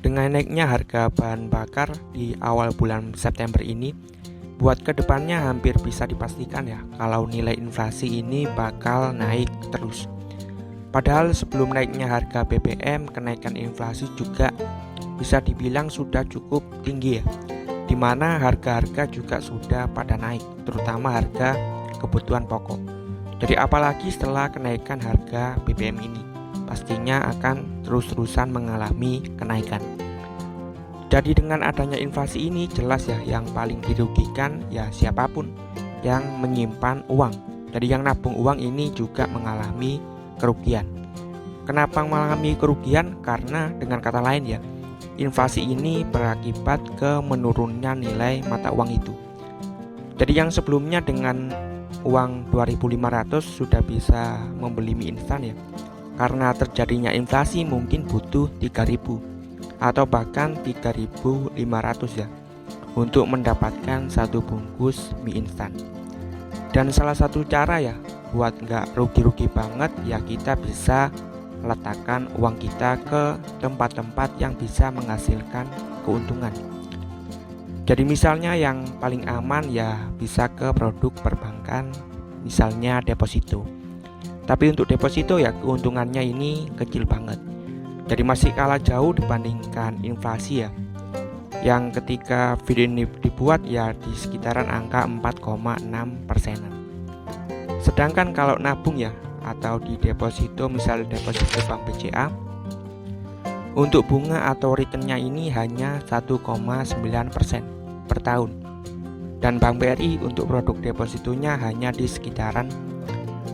Dengan naiknya harga bahan bakar di awal bulan September ini, buat kedepannya hampir bisa dipastikan ya kalau nilai inflasi ini bakal naik terus. Padahal sebelum naiknya harga BBM, kenaikan inflasi juga bisa dibilang sudah cukup tinggi ya, dimana harga-harga juga sudah pada naik, terutama harga kebutuhan pokok. Jadi apalagi setelah kenaikan harga BBM ini, pastinya akan terus-terusan mengalami kenaikan. Jadi dengan adanya inflasi ini jelas ya yang paling dirugikan ya siapapun yang menyimpan uang. Jadi yang nabung uang ini juga mengalami kerugian. Kenapa mengalami kerugian? Karena dengan kata lain ya, inflasi ini berakibat ke menurunnya nilai mata uang itu. Jadi yang sebelumnya dengan uang 2.500 sudah bisa membeli mie instan ya, karena terjadinya inflasi mungkin butuh 3.000 atau bahkan 3.500 ya untuk mendapatkan satu bungkus mie instan. Dan salah satu cara ya buat nggak rugi-rugi banget ya, kita bisa letakkan uang kita ke tempat-tempat yang bisa menghasilkan keuntungan. Jadi misalnya yang paling aman ya bisa ke produk perbankan, misalnya deposito. Tapi untuk deposito ya keuntungannya ini kecil banget. Jadi masih kalah jauh dibandingkan inflasi ya, yang ketika video ini dibuat ya di sekitaran angka 4,6%. Sedangkan kalau nabung ya atau di deposito, misalnya deposito Bank BCA, untuk bunga atau returnnya ini hanya 1,9% per tahun. Dan Bank BRI untuk produk depositonya hanya di sekitaran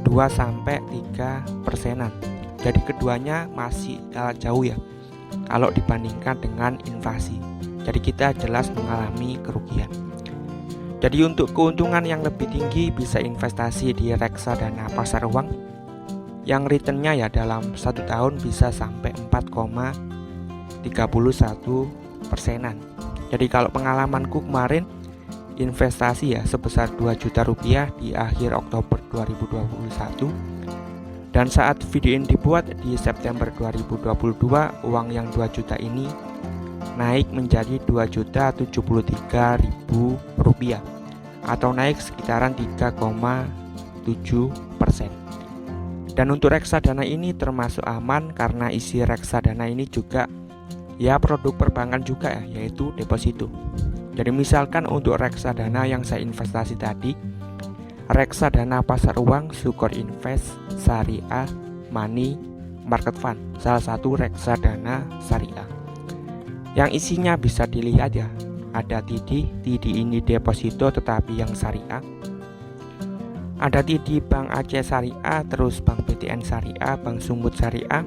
2-3%. Jadi keduanya masih kalah jauh ya kalau dibandingkan dengan inflasi. Jadi kita jelas mengalami kerugian. Jadi untuk keuntungan yang lebih tinggi bisa investasi di reksadana pasar uang yang returnnya ya dalam 1 tahun bisa sampai 4,31%. Jadi kalau pengalamanku kemarin investasi ya sebesar 2 juta rupiah di akhir Oktober 2021. Dan saat video ini dibuat di September 2022, uang yang 2 juta ini naik menjadi 2.073.000 rupiah atau naik sekitaran 3,7%. Dan untuk reksadana ini termasuk aman karena isi reksadana ini juga ya produk perbankan juga ya, yaitu deposito. Jadi misalkan untuk reksadana yang saya investasi tadi, reksadana pasar uang Sukor Invest Syariah Money Market Fund, salah satu reksadana syariah yang isinya bisa dilihat ya, ada TIDI ini deposito tetapi yang syariah, ada TIDI Bank Aceh Syariah, terus Bank BTN Syariah, Bank Sumut Syariah,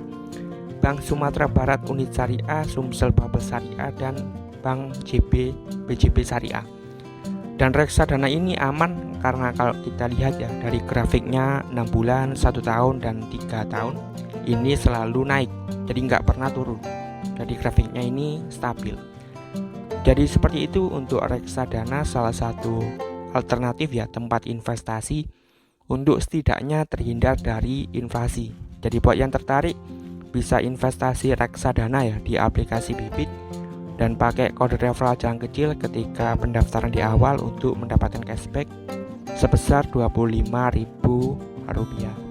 Bank Sumatera Barat Unit Syariah, Sumsel Babel Syariah, dan Bank BJB Syariah. Dan reksadana ini aman karena kalau kita lihat ya dari grafiknya 6 bulan, 1 tahun, dan 3 tahun ini selalu naik, jadi nggak pernah turun. Jadi grafiknya ini stabil. Jadi seperti itu untuk reksadana, salah satu alternatif ya tempat investasi untuk setidaknya terhindar dari inflasi. Jadi buat yang tertarik bisa investasi reksadana ya di aplikasi Bibit dan pakai kode referral jangan kecil ketika pendaftaran di awal untuk mendapatkan cashback sebesar Rp25.000.